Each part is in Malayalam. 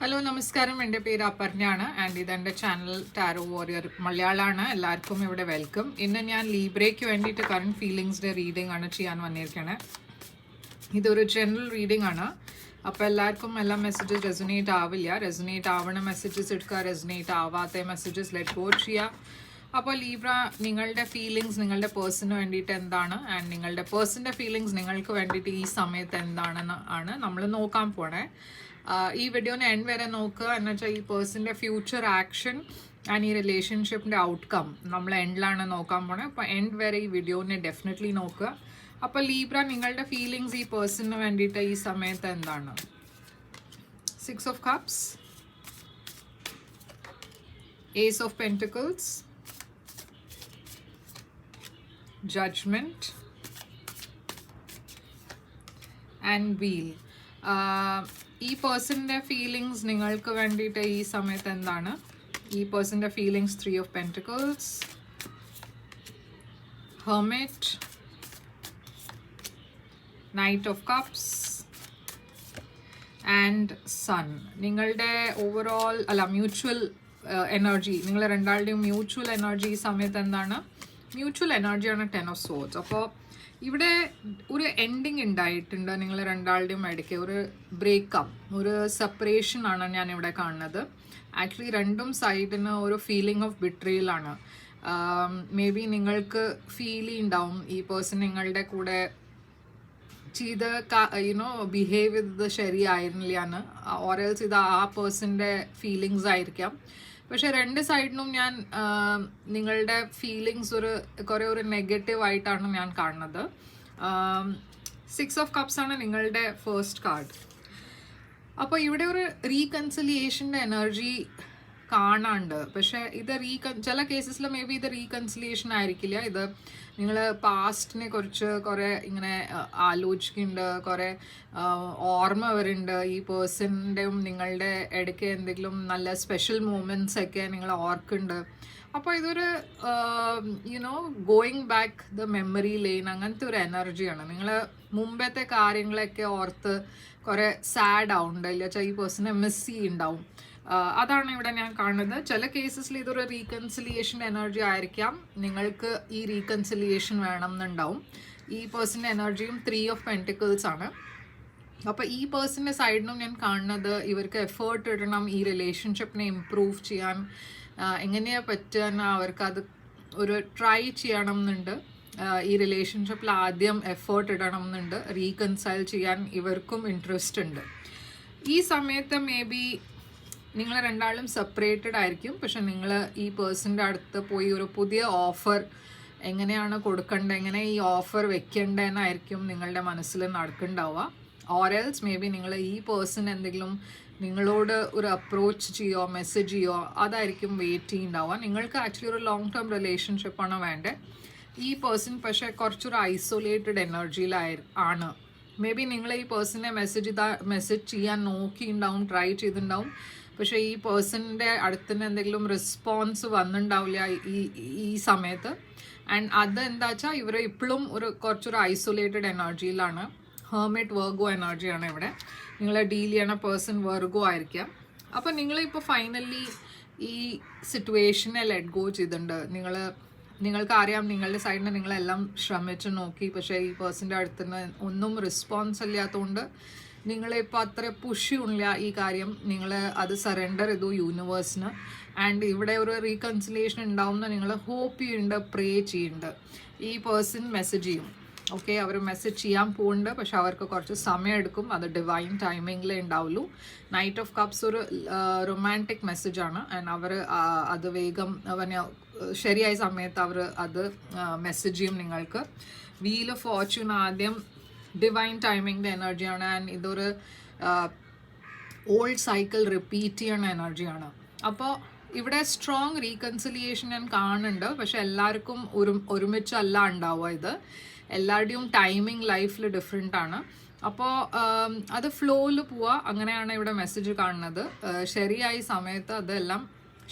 ഹലോ നമസ്കാരം, എൻ്റെ പേര് അപർണയാണ് ആൻഡ് ഇതെൻ്റെ ചാനൽ ടാരോ വാരിയർ മലയാളമാണ്. എല്ലാവർക്കും ഇവിടെ വെൽക്കം. ഇന്ന് ഞാൻ ലീബ്രയ്ക്ക് വേണ്ടിയിട്ട് കറണ്ട് ഫീലിങ്സിൻ്റെ റീഡിംഗ് ആണ് ചെയ്യാൻ വന്നിരിക്കണേ. ഇതൊരു ജനറൽ റീഡിംഗ് ആണ്. അപ്പോൾ എല്ലാവർക്കും എല്ലാ മെസ്സേജസ് റെസൊനേറ്റ് ആവില്ല. റെസൊനേറ്റ് ആവണ മെസ്സേജസ് എടുക്കുക, റെസൊനേറ്റ് ആവാത്ത മെസ്സേജസ് ലെറ്റ് ഗോ ചെയ്യുക. അപ്പോൾ ലീബ്ര, നിങ്ങളുടെ ഫീലിങ്സ് നിങ്ങളുടെ പേഴ്സണിന് വേണ്ടിയിട്ട് എന്താണ് ആൻഡ് നിങ്ങളുടെ പേഴ്സണിൻ്റെ ഫീലിങ്സ് നിങ്ങൾക്ക് വേണ്ടിയിട്ട് ഈ സമയത്ത് എന്താണെന്ന് ആണ് നമ്മൾ നോക്കാൻ പോണേ. ഈ വീഡിയോനെ എൻഡ് വരെ നോക്കുക. എന്ന് വെച്ചാൽ ഈ പേഴ്സണിൻ്റെ ഫ്യൂച്ചർ ആക്ഷൻ ആൻഡ് ഈ റിലേഷൻഷിപ്പിൻ്റെ ഔട്ട്കം നമ്മൾ എൻഡിലാണ് നോക്കാൻ പോണേ. അപ്പോൾ എൻഡ് വരെ ഈ വീഡിയോനെ ഡെഫിനറ്റ്ലി നോക്കുക. അപ്പോൾ ലീബ്ര, നിങ്ങളുടെ ഫീലിങ്സ് ഈ പേഴ്സണിന് വേണ്ടിയിട്ട് ഈ സമയത്ത് എന്താണ്? 6 of Cups, Ace of Pentacles, Judgment and Wheel. ഈ പേഴ്സണിൻ്റെ ഫീലിങ്സ് നിങ്ങൾക്ക് വേണ്ടിയിട്ട് ഈ സമയത്ത് എന്താണ്? ഈ പേഴ്സണിൻ്റെ feelings 3 of Pentacles, Hermit, Knight of Cups and Sun. നിങ്ങളുടെ ഓവറോൾ മ്യൂച്വൽ എനർജി, നിങ്ങൾ രണ്ടാളുടെയും മ്യൂച്വൽ എനർജി ഈ സമയത്ത് എന്താണ്? മ്യൂച്വൽ എനർജിയാണ് 10 of Swords. അപ്പോൾ ഇവിടെ ഒരു എൻഡിങ് ഉണ്ടായിട്ടുണ്ട് നിങ്ങൾ രണ്ടാളുടെയും ഇടയ്ക്ക്. ഒരു ബ്രേക്കപ്പ്, ഒരു സെപ്പറേഷൻ ആണ് ഞാൻ ഇവിടെ കാണുന്നത്. ആക്ച്വലി രണ്ടും സൈഡിന് ഒരു ഫീലിംഗ് ഓഫ് ബിട്രയലാണ്. മേ ബി നിങ്ങൾക്ക് ഫീൽ ഉണ്ടാവും ഈ പേഴ്സൺ നിങ്ങളുടെ കൂടെ ചെയ്ത് ബിഹേവ് ചെയ്തത് ശരിയായിരുന്നില്ല എന്ന്, ഓറൽസ് ഇത് ആ പേഴ്സൻ്റെ ഫീലിങ്സ് ആയിരിക്കാം. പക്ഷെ രണ്ട് സൈഡിനും ഞാൻ നിങ്ങളുടെ ഫീലിങ്സ് കുറേ ഒരു നെഗറ്റീവ് ആയിട്ടാണ് ഞാൻ കാണുന്നത്. 6 of Cups ആണ് നിങ്ങളുടെ ഫസ്റ്റ് കാർഡ്. അപ്പോൾ ഇവിടെ ഒരു റീകൺസിലിയേഷൻ്റെ എനർജി കാണാണ്ട്. പക്ഷെ ഇത് ചില കേസസിൽ മേ ബി ഇത് റീകൺസിലിയേഷൻ ആയിരിക്കില്ല. ഇത് നിങ്ങൾ പാസ്റ്റിനെ കുറിച്ച് കുറേ ഇങ്ങനെ ആലോചിക്കുന്നുണ്ട്, കുറേ ഓർമ്മ വരുന്നുണ്ട്. ഈ പേഴ്സണിൻ്റെയും നിങ്ങളുടെ ഇടയ്ക്ക് എന്തെങ്കിലും നല്ല സ്പെഷ്യൽ മൂമെൻറ്റ്സ് ഒക്കെ നിങ്ങൾ ഓർക്കുന്നുണ്ട്. അപ്പോൾ ഇതൊരു going back the memory lane, അങ്ങനത്തെ ഒരു എനർജിയാണ്. നിങ്ങൾ മുമ്പത്തെ കാര്യങ്ങളൊക്കെ ഓർത്ത് കുറേ സാഡ് ആവുന്നുണ്ട്, ഇല്ല വെച്ചാൽ ഈ പേഴ്സണെ മിസ് ചെയ്യുന്നുണ്ടാവും. അതാണ് ഇവിടെ ഞാൻ കാണുന്നത്. ചില കേസസിൽ ഇതൊരു റീകൺസിലിയേഷൻ എനർജി ആയിരിക്കാം. നിങ്ങൾക്ക് ഈ റീകൺസിലിയേഷൻ വേണം എന്നുണ്ടാവും. ഈ പേഴ്സണിൻ്റെ എനർജിയും 3 of Pentacles ആണ്. അപ്പോൾ ഈ പേഴ്സണിൻ്റെ സൈഡിനും ഞാൻ കാണുന്നത് ഇവർക്ക് എഫേർട്ട് ഇടണം, ഈ റിലേഷൻഷിപ്പിനെ ഇംപ്രൂവ് ചെയ്യാൻ എങ്ങനെയാണ് പറ്റുക അവർക്കത് ഒരു ട്രൈ ചെയ്യണം എന്നുണ്ട്. ഈ റിലേഷൻഷിപ്പിൽ ആദ്യം എഫേർട്ട് ഇടണം എന്നുണ്ട്. റീകൺസൈൽ ചെയ്യാൻ ഇവർക്കും ഇൻട്രസ്റ്റ് ഉണ്ട്. ഈ സമയത്ത് മേ ബി നിങ്ങൾ രണ്ടാളും സെപ്പറേറ്റഡ് ആയിരിക്കും. പക്ഷെ നിങ്ങൾ ഈ പേഴ്സണിൻ്റെ അടുത്ത് പോയി ഒരു പുതിയ ഓഫർ എങ്ങനെയാണ് കൊടുക്കേണ്ടത്, എങ്ങനെ ഈ ഓഫർ വെക്കേണ്ടതെന്നായിരിക്കും നിങ്ങളുടെ മനസ്സിൽ നടക്കുന്നുണ്ടാവുക. ഓറൽസ് മേ ബി നിങ്ങൾ ഈ പേഴ്സൺ എന്തെങ്കിലും നിങ്ങളോട് ഒരു അപ്രോച്ച് ചെയ്യോ മെസ്സേജ് ചെയ്യോ അതായിരിക്കും വെയിറ്റ് ചെയ്യുന്നുണ്ടാവുക. നിങ്ങൾക്ക് ആക്ച്വലി ഒരു ലോങ് ടേം റിലേഷൻഷിപ്പാണ് വേണ്ടത്. ഈ പേഴ്സൺ പക്ഷേ കുറച്ചൊരു ഐസൊലേറ്റഡ് എനർജിയിലാണ്. മേ ബി നിങ്ങൾ ഈ പേഴ്സണെ മെസ്സേജ് ചെയ്യാൻ നോക്കിയിട്ടുണ്ടാവും, ട്രൈ ചെയ്തിട്ടുണ്ടാവും. പക്ഷേ ഈ പേഴ്സണിൻ്റെ അടുത്തുനിന്ന് എന്തെങ്കിലും റെസ്പോൺസ് വന്നിട്ടുണ്ടാവില്ല ഈ സമയത്ത്. ആൻഡ് അതെന്താ വെച്ചാൽ ഇവർ ഇപ്പോഴും കുറച്ചൊരു ഐസൊലേറ്റഡ് എനർജിയിലാണ്. ഹെർമിറ്റ് വെർഗോ എനർജിയാണ് ഇവിടെ. നിങ്ങൾ ഡീൽ ചെയ്യണ പേഴ്സൺ വെർഗോ ആയിരിക്കാം. അപ്പം നിങ്ങളിപ്പോൾ ഫൈനലി ഈ സിറ്റുവേഷനെ ലെറ്റ് ഗോ ചെയ്തിട്ടുണ്ട്. നിങ്ങൾക്കറിയാം നിങ്ങളുടെ സൈഡിൽ നിന്ന് നിങ്ങളെല്ലാം ശ്രമിച്ച് നോക്കി. പക്ഷേ ഈ പേഴ്സൻ്റെ അടുത്തുനിന്ന് ഒന്നും റെസ്പോൺസ് ഇല്ലാത്തതുകൊണ്ട് നിങ്ങളിപ്പോൾ അത്ര പുഷില്ല ഈ കാര്യം. നിങ്ങൾ അത് സറണ്ടർ ചെയ്തു യൂണിവേഴ്സിന്. ആൻഡ് ഇവിടെ ഒരു റീകൺസിലിയേഷൻ ഉണ്ടാവുമെന്ന് നിങ്ങൾ ഹോപ്പ് ചെയ്യുന്നുണ്ട്, പ്രേ ചെയ്യുന്നുണ്ട്. ഈ പേഴ്സൺ മെസ്സേജ് ചെയ്യും. ഓക്കെ, അവർ മെസ്സേജ് ചെയ്യാൻ പോകുന്നുണ്ട്. പക്ഷെ അവർക്ക് കുറച്ച് സമയം എടുക്കും. അത് ഡിവൈൻ ടൈമിങ്ങിലേ ഉണ്ടാവുള്ളൂ. നൈറ്റ് ഓഫ് കപ്സ് ഒരു റൊമാൻറ്റിക് മെസ്സേജാണ്. ആൻഡ് അവർ അത് വേഗം ശരിയായ സമയത്ത് അവർ അത് മെസ്സേജ് ചെയ്യും നിങ്ങൾക്ക്. വീൽ ഓഫ് ഫോർച്യൂൺ ആദ്യം ഡിവൈൻ ടൈമിങ്ങിൻ്റെ എനർജിയാണ്. ആൻഡ് ഇതൊരു ഓൾഡ് സൈക്കിൾ റിപ്പീറ്റ് ചെയ്യണ എനർജിയാണ്. അപ്പോൾ ഇവിടെ സ്ട്രോങ് റീകൺസിലിയേഷൻ ഞാൻ കാണുന്നുണ്ട്. പക്ഷെ എല്ലാവർക്കും ഒരുമിച്ചല്ല ഉണ്ടാവുക. ഇത് എല്ലാവരുടെയും ടൈമിങ് ലൈഫിൽ ഡിഫറെൻ്റ് ആണ്. അപ്പോൾ അത് ഫ്ലോയിൽ പോവുക, അങ്ങനെയാണ് ഇവിടെ മെസ്സേജ് കാണുന്നത്. ശരിയായ സമയത്ത് അതെല്ലാം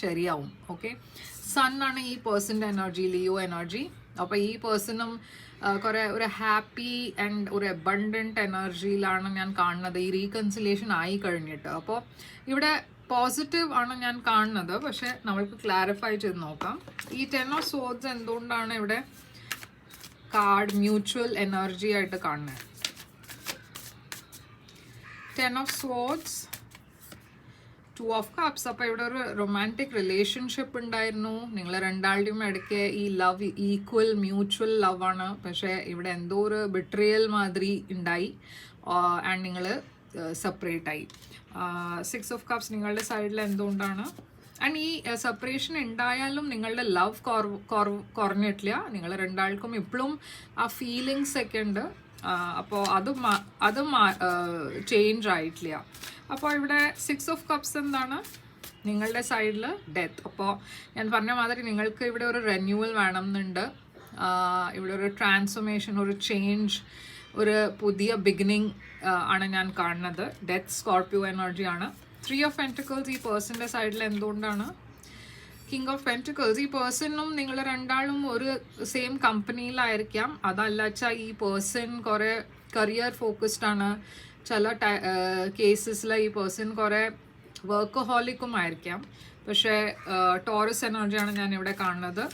ശരിയാവും. ഓക്കെ, സൺ ആണ് ഈ പേഴ്സൻ്റെ എനർജി, ലിയോ എനർജി. അപ്പോൾ ഈ പേഴ്സണും കുറേ ഒരു ഹാപ്പി ആൻഡ് ഒരു അബണ്ടൻറ്റ് എനർജിയിലാണ് ഞാൻ കാണുന്നത് ഈ റീകൺസിലേഷൻ ആയി കഴിഞ്ഞിട്ട്. അപ്പോൾ ഇവിടെ പോസിറ്റീവ് ആണ് ഞാൻ കാണുന്നത്, പക്ഷെ നമ്മൾക്ക് ക്ലാരിഫൈ ചെയ്ത് നോക്കാം. ഈ 10 ഓഫ് സോഡ്സ് എന്തുകൊണ്ടാണ് ഇവിടെ കാർഡ് മ്യൂച്വൽ എനർജി ആയിട്ട് കാണുന്നത്? 10 ഓഫ് സോഡ്സ്, 2 ഓഫ് കപ്സ്. അപ്പോൾ ഇവിടെ ഒരു റൊമാൻറ്റിക് റിലേഷൻഷിപ്പ് ഉണ്ടായിരുന്നു, നിങ്ങൾ രണ്ടാളുടെയും ഇടയ്ക്ക് ഈ ലവ് ഈക്വൽ മ്യൂച്വൽ ലവ് ആണ്. പക്ഷേ ഇവിടെ എന്തോ ഒരു ബിട്രിയൽ മാതിരി ഉണ്ടായി ആൻഡ് നിങ്ങൾ സെപ്പറേറ്റ് ആയി. 6 ഓഫ് കപ്സ് നിങ്ങളുടെ സൈഡിൽ എന്തുകൊണ്ടാണ്? ആൻഡ് ഈ സെപ്പറേഷൻ ഉണ്ടായാലും നിങ്ങളുടെ ലവ് കുറഞ്ഞിട്ടില്ല, നിങ്ങൾ രണ്ടാൾക്കും ഇപ്പോഴും ആ ഫീലിങ്സ് ഒക്കെ ഉണ്ട്. അപ്പോൾ അതും ചേഞ്ച് ആയിട്ടില്ല. അപ്പോൾ ഇവിടെ 6 ഓഫ് കപ്സ് എന്താണ്? നിങ്ങളുടെ സൈഡിൽ ഡെത്ത്. അപ്പോൾ ഞാൻ പറഞ്ഞ മാതിരി നിങ്ങൾക്ക് ഇവിടെ ഒരു റെന്യൂവൽ വേണമെന്നുണ്ട്, ഇവിടെ ഒരു ട്രാൻസ്ഫോർമേഷൻ, ഒരു ചേഞ്ച്, ഒരു പുതിയ ബിഗിനിങ് ആണ് ഞാൻ കാണുന്നത്. ഡെത്ത് സ്കോർപ്പിയോ എനർജിയാണ്. 3 ഓഫ് പെന്റിക്കിൾസ് ഈ പേഴ്സൻ്റെ സൈഡിൽ എന്തുകൊണ്ടാണ്? King of pentacles. ഈ പേഴ്സണും നിങ്ങൾ രണ്ടാളും ഒരു സെയിം കമ്പനിയിലായിരിക്കാം, അതല്ല വെച്ചാൽ ഈ പേഴ്സൺ കുറേ കരിയർ ഫോക്കസ്ഡ് ആണ്. ചില കേസസിൽ ഈ പേഴ്സൺ കുറേ വർക്കഹോളിക്കും ആയിരിക്കാം. പക്ഷേ ടോറസ് എനർജിയാണ് ഞാൻ ഇവിടെ കാണുന്നത്.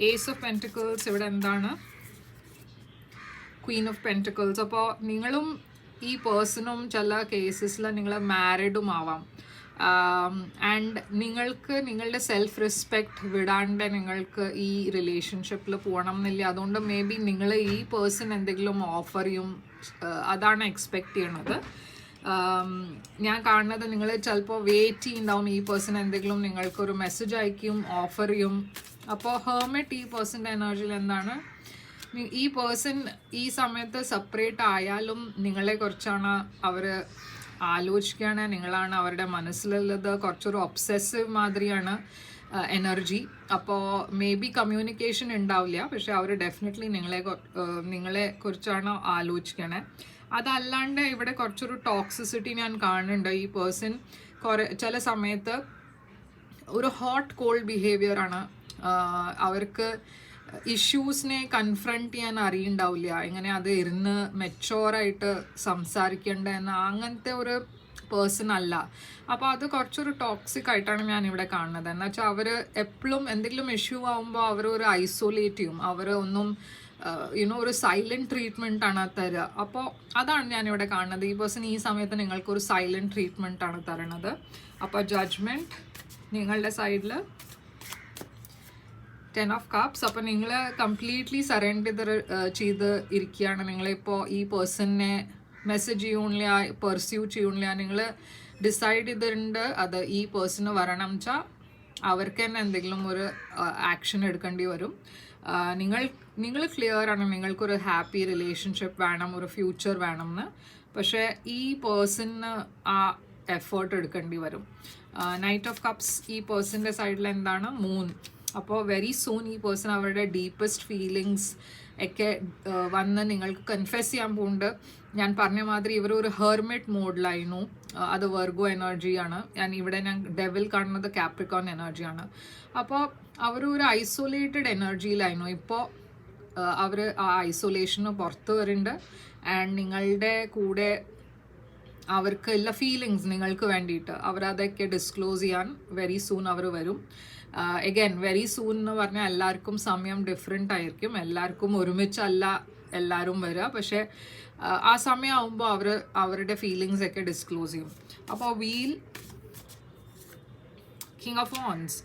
ഏസ് ഓഫ് പെന്റിക്കിൾസ് ഇവിടെ എന്താണ്? Queen of pentacles. അപ്പോൾ നിങ്ങളും ഈ പേഴ്സണും ചില കേസസിൽ നിങ്ങൾ മാരിഡും ആവാം. ആൻഡ് നിങ്ങൾക്ക് നിങ്ങളുടെ സെൽഫ് റെസ്പെക്റ്റ് വിടാണ്ട് നിങ്ങൾക്ക് ഈ റിലേഷൻഷിപ്പിൽ പോകണം എന്നില്ല. അതുകൊണ്ട് മേ ബി നിങ്ങൾ ഈ പേഴ്സൺ എന്തെങ്കിലും ഓഫർ ചെയ്യും, അതാണ് എക്സ്പെക്റ്റ് ചെയ്യണത്. ഞാൻ കാണുന്നത് നിങ്ങൾ ചിലപ്പോൾ വെയിറ്റ് ചെയ്യുന്നുണ്ടാവും, ഈ പേഴ്സൺ എന്തെങ്കിലും നിങ്ങൾക്കൊരു മെസ്സേജ് അയക്കും, ഓഫർ ചെയ്യും. അപ്പോൾ ഹെർമിറ്റ് ഈ പേഴ്സൻ്റെ എനർജിയിൽ എന്താണ്? ഈ പേഴ്സൺ ഈ സമയത്ത് സെപ്പറേറ്റ് ആയാലും നിങ്ങളെ കുറിച്ചാണ് അവർ ആലോചിക്കുകയാണ്, നിങ്ങളാണ് അവരുടെ മനസ്സിലുള്ളത്. കുറച്ചൊരു ഒബ്സെസീവ് മാതിരിയാണ് എനർജി. അപ്പോൾ മേ ബി കമ്മ്യൂണിക്കേഷൻ ഉണ്ടാവില്ല, പക്ഷെ അവർ ഡെഫിനറ്റ്ലി നിങ്ങളെ കുറിച്ചാണ് ആലോചിക്കണേ. അതല്ലാണ്ട് ഇവിടെ കുറച്ചൊരു ടോക്സിസിറ്റി ഞാൻ കാണുന്നുണ്ട്. ഈ പേഴ്സൺ ചില സമയത്ത് ഒരു ഹോട്ട് കോൾഡ് ബിഹേവിയർ ആണ്. അവർക്ക് ഇഷ്യൂസിനെ കൺഫ്രണ്ട് ചെയ്യാൻ അറിയുണ്ടാവില്ല, എങ്ങനെ അത് ഇരുന്ന് മെച്ചോറായിട്ട് സംസാരിക്കേണ്ടതെന്ന്, അങ്ങനത്തെ ഒരു പേഴ്സൺ അല്ല. അപ്പോൾ അത് കുറച്ചൊരു ടോക്സിക് ആയിട്ടാണ് ഞാൻ ഇവിടെ കാണുന്നത്. എന്ന് വെച്ചാൽ അവർ എപ്പോഴും എന്തെങ്കിലും ഇഷ്യൂ ആകുമ്പോൾ അവർ ഒരു ഐസൊലേറ്റ് ചെയ്യും, അവർ ഒന്നും ഒരു സൈലൻറ്റ് ട്രീറ്റ്മെൻ്റ് ആണ് തരിക. അപ്പോൾ അതാണ് ഞാനിവിടെ കാണുന്നത്. ഈ പേഴ്സൺ ഈ സമയത്ത് നിങ്ങൾക്കൊരു സൈലൻറ്റ് ട്രീറ്റ്മെൻ്റ് ആണ് തരണത്. അപ്പോൾ ജഡ്ജ്മെൻറ്റ് നിങ്ങളുടെ സൈഡിൽ 10 ഓഫ് കപ്സ്. അപ്പോൾ നിങ്ങൾ കംപ്ലീറ്റ്ലി സറണ്ടർ ചെയ്ത് ഇരിക്കുകയാണ്. നിങ്ങളിപ്പോൾ ഈ പേഴ്സണിനെ മെസ്സേജ് ചെയ്യണില്ല, പെർസ്യൂ ചെയ്യണില്ല, നിങ്ങൾ ഡിസൈഡ് ചെയ്തിട്ടുണ്ട് അത് ഈ പേഴ്സണ് വരണം വെച്ചാൽ അവർക്ക് തന്നെ എന്തെങ്കിലും ഒരു ആക്ഷൻ എടുക്കേണ്ടി വരും. നിങ്ങൾ ക്ലിയർ ആണ്, നിങ്ങൾക്കൊരു ഹാപ്പി റിലേഷൻഷിപ്പ് വേണം, ഒരു ഫ്യൂച്ചർ വേണം എന്ന്. പക്ഷേ ഈ പേഴ്സണിന് ആ എഫേർട്ട് എടുക്കേണ്ടി വരും. നൈറ്റ് ഓഫ് കപ്സ് ഈ പേഴ്സൻ്റെ സൈഡിൽ എന്താണ്? മൂൺ. അപ്പോൾ വെരി സൂൺ ഈ പേഴ്സൺ അവരുടെ ഡീപ്പസ്റ്റ് ഫീലിങ്സ് ഒക്കെ വന്ന് നിങ്ങൾക്ക് കൺഫെസ് ചെയ്യാൻ പോകുന്നുണ്ട്. ഞാൻ പറഞ്ഞ മാതിരി ഇവരൊരു ഹെർമിറ്റ് മോഡിലായിരുന്നു, അത് വെർഗോ എനർജിയാണ്. ഇവിടെ ഞാൻ ഡെവിൽ കാണുന്നത് കാപ്രിക്കോൺ എനർജിയാണ്. അപ്പോൾ അവരൊരു ഐസൊലേറ്റഡ് എനർജിയിലായിരുന്നു. ഇപ്പോൾ അവർ ആ ഐസൊലേഷന് പുറത്ത് വരുന്നുണ്ട്. ആൻഡ് നിങ്ങളുടെ കൂടെ അവർക്ക് എല്ലാ ഫീലിങ്സ് നിങ്ങൾക്ക് വേണ്ടിയിട്ട് അവരതൊക്കെ ഡിസ്ക്ലോസ് ചെയ്യാൻ വെരി സൂൺ അവർ വരും. എഗൈൻ വെരി സൂൺ എന്ന് പറഞ്ഞാൽ എല്ലാവർക്കും സമയം ഡിഫറെൻ്റ് ആയിരിക്കും, എല്ലാവർക്കും ഒരുമിച്ചല്ല എല്ലാവരും വരിക. പക്ഷേ ആ സമയമാകുമ്പോൾ അവരുടെ ഫീലിങ്സ് ഒക്കെ ഡിസ്ക്ലോസ് ചെയ്യും. അപ്പോൾ wheel, king of wands,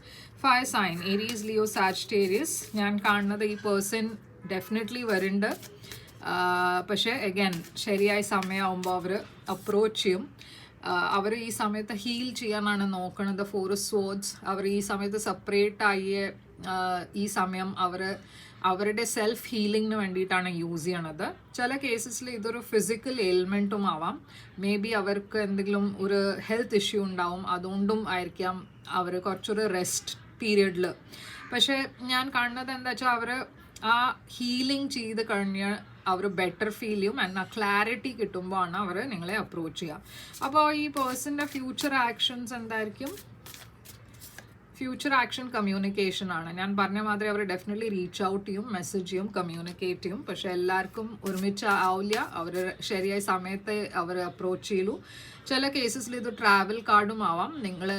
fire sign, Aries, Leo, Sagittarius. ഞാൻ കാണുന്നത് ഈ പേഴ്സൺ ഡെഫിനറ്റ്ലി വരുന്നുണ്ട്. പക്ഷേ എഗൈൻ ശരിയായ സമയമാകുമ്പോൾ അവർ അപ്രോച്ച് ചെയ്യും. അവർ ഈ സമയത്ത് ഹീൽ ചെയ്യാനാണ് നോക്കുന്നത്. 4 swords. അവർ ഈ സമയത്ത് സെപ്പറേറ്റ് ആയ ഈ സമയം അവരുടെ സെൽഫ് ഹീലിങ്ങിന് വേണ്ടിയിട്ടാണ് യൂസ് ചെയ്യണത്. ചില കേസസിൽ ഇതൊരു ഫിസിക്കൽ എയിൽമെൻറ്റും ആവാം. മേ ബി അവർക്ക് എന്തെങ്കിലും ഒരു ഹെൽത്ത് ഇഷ്യൂ ഉണ്ടാവും, അതുകൊണ്ടും ആയിരിക്കാം അവർ കുറച്ചൊരു റെസ്റ്റ് പീരിയഡിൽ. പക്ഷേ ഞാൻ കാണുന്നത് എന്താ വെച്ചാൽ അവർ ആ ഹീലിംഗ് ചെയ്ത് കഴിഞ്ഞ് അവർ ബെറ്റർ ഫീൽ ചെയ്യും. ആൻഡ് ആ ക്ലാരിറ്റി കിട്ടുമ്പോൾ ആണ് അവർ നിങ്ങളെ അപ്രോച്ച് ചെയ്യുക. അപ്പോൾ ഈ പേഴ്സൻ്റെ ഫ്യൂച്ചർ ആക്ഷൻസ് എന്തായിരിക്കും? ഫ്യൂച്ചർ ആക്ഷൻ കമ്മ്യൂണിക്കേഷൻ ആണ്. ഞാൻ പറഞ്ഞ മാതിരി അവർ ഡെഫിനറ്റ്ലി റീച്ച് ഔട്ട് ചെയ്യും, മെസ്സേജ് ചെയ്യും, കമ്മ്യൂണിക്കേറ്റ് ചെയ്യും. പക്ഷെ എല്ലാവർക്കും ഒരുമിച്ച് ആവില്ല. അവർ ശരിയായ സമയത്ത് അവർ അപ്രോച്ച് ചെയ്യൂ. ചില കേസസിൽ ഇത് ട്രാവൽ കാർഡും ആവാം. നിങ്ങൾ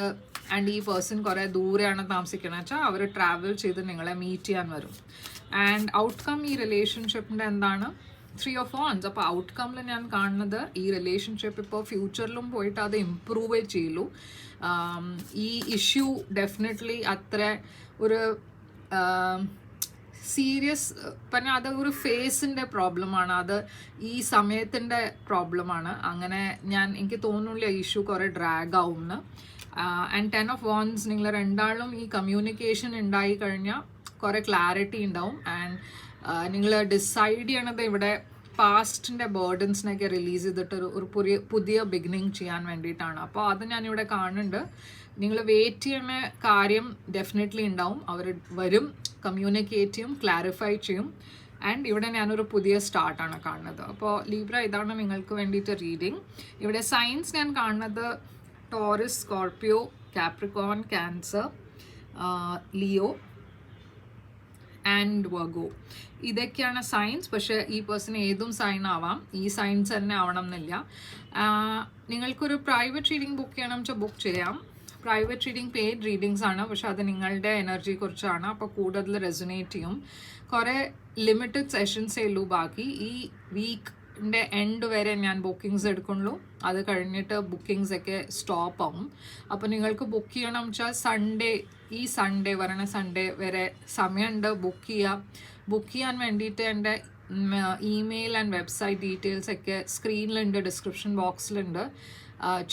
ആൻഡ് ഈ പേഴ്സൺ കുറേ ദൂരെയാണ് താമസിക്കണമെന്ന് വെച്ചാൽ അവർ ട്രാവൽ ചെയ്ത് നിങ്ങളെ മീറ്റ് ചെയ്യാൻ വരും. ആൻഡ് ഔട്ട്കം ഈ റിലേഷൻഷിപ്പിൻ്റെ എന്താണ്? 3 of Wands. അപ്പോൾ ഔട്ട്കമ്മിൽ ഞാൻ കാണുന്നത് ഈ റിലേഷൻഷിപ്പ് ഇപ്പോൾ ഫ്യൂച്ചറിലും പോയിട്ട് അത് ഇമ്പ്രൂവ് ചെയ്യുള്ളൂ. ഈ ഇഷ്യൂ ഡെഫിനറ്റ്ലി അത്ര ഒരു സീരിയസ് പറഞ്ഞാൽ അത് ഒരു ഫേസിൻ്റെ പ്രോബ്ലമാണ്, അത് ഈ സമയത്തിൻ്റെ പ്രോബ്ലമാണ്. അങ്ങനെ എനിക്ക് തോന്നുന്നില്ല ഇഷ്യൂ കുറേ ഡ്രാഗ് ആവുമെന്ന്. ആൻഡ് 10 of Wands നിങ്ങൾ രണ്ടാളും ഈ കമ്മ്യൂണിക്കേഷൻ ഉണ്ടായി കഴിഞ്ഞാൽ കുറേ ക്ലാരിറ്റി ഉണ്ടാവും. ആൻഡ് നിങ്ങൾ ഡിസൈഡ് ചെയ്യണത് ഇവിടെ പാസ്റ്റിൻ്റെ ബേർഡൻസിനൊക്കെ റിലീസ് ചെയ്തിട്ട് ഒരു പുതിയ ബിഗിനിങ് ചെയ്യാൻ വേണ്ടിയിട്ടാണ്. അപ്പോൾ അത് ഞാനിവിടെ കാണുന്നുണ്ട്. നിങ്ങൾ വെയിറ്റ് ചെയ്യുന്ന കാര്യം ഡെഫിനറ്റ്ലി ഉണ്ടാവും. അവർ വരും, കമ്മ്യൂണിക്കേറ്റ് ചെയ്യും, ക്ലാരിഫൈ ചെയ്യും. ആൻഡ് ഇവിടെ ഞാനൊരു പുതിയ സ്റ്റാർട്ടാണ് കാണുന്നത്. അപ്പോൾ ലീബ്ര, ഇതാണ് നിങ്ങൾക്ക് വേണ്ടിയിട്ട് റീഡിങ്. ഇവിടെ സൈൻസ് ഞാൻ കാണുന്നത് Taurus, Scorpio, Capricorn, Cancer, Leo and Virgo. ഇതൊക്കെയാണ് സൈൻസ്. പക്ഷേ ഈ പേഴ്സൺ ഏതും സൈൻ ആവാം, ഈ സൈൻസ് തന്നെ ആവണം എന്നില്ല. നിങ്ങൾക്കൊരു പ്രൈവറ്റ് റീഡിംഗ് ബുക്ക് ചെയ്യണം വെച്ചാൽ ബുക്ക് ചെയ്യാം. പ്രൈവറ്റ് റീഡിംഗ് പെയ്ഡ് റീഡിങ്സ് ആണ്, പക്ഷെ അത് നിങ്ങളുടെ എനർജിയെ കുറിച്ചാണ്. അപ്പോൾ കൂടുതൽ റെസൊനേറ്റ് ചെയ്യും. കുറേ ലിമിറ്റഡ് സെഷൻസേ ഉള്ളൂ ബാക്കി. ഈ വീക്കിൻ്റെ എൻഡ് വരെ ഞാൻ ബുക്കിങ്സ് എടുക്കുള്ളൂ. അത് കഴിഞ്ഞിട്ട് ബുക്കിങ്സ് ഒക്കെ സ്റ്റോപ്പ് ആവും. അപ്പോൾ നിങ്ങൾക്ക് ബുക്ക് ചെയ്യണം വെച്ചാൽ ഈ സൺഡേ വരണ സൺഡേ വരെ സമയമുണ്ട് ബുക്ക് ചെയ്യാൻ വേണ്ടിയിട്ട്. എൻ്റെ ഇമെയിൽ ആൻഡ് വെബ്സൈറ്റ് ഡീറ്റെയിൽസ് ഒക്കെ സ്ക്രീനിലുണ്ട്, ഡിസ്ക്രിപ്ഷൻ ബോക്സിലുണ്ട്.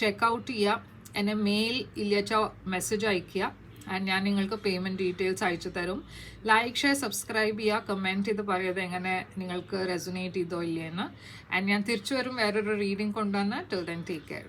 ചെക്കൗട്ട് ചെയ്യുക. എന്നെ മെയിൽ ഇല്ലച്ച മെസ്സേജ് അയയ്ക്കുക. ആൻഡ് ഞാൻ നിങ്ങൾക്ക് പേയ്മെൻറ്റ് ഡീറ്റെയിൽസ് അയച്ചു തരും. ലൈക്ക്, ഷെയർ, സബ്സ്ക്രൈബ് ചെയ്യുക. കമൻറ്റ് ചെയ്ത് പറയുന്നത് എങ്ങനെ നിങ്ങൾക്ക് റെസൊനേറ്റ് ചെയ്തോ ഇല്ലയെന്ന്. ആൻഡ് ഞാൻ തിരിച്ചു വരും വേറൊരു റീഡിംഗ് കൊണ്ടുവന്ന്. Till then take care.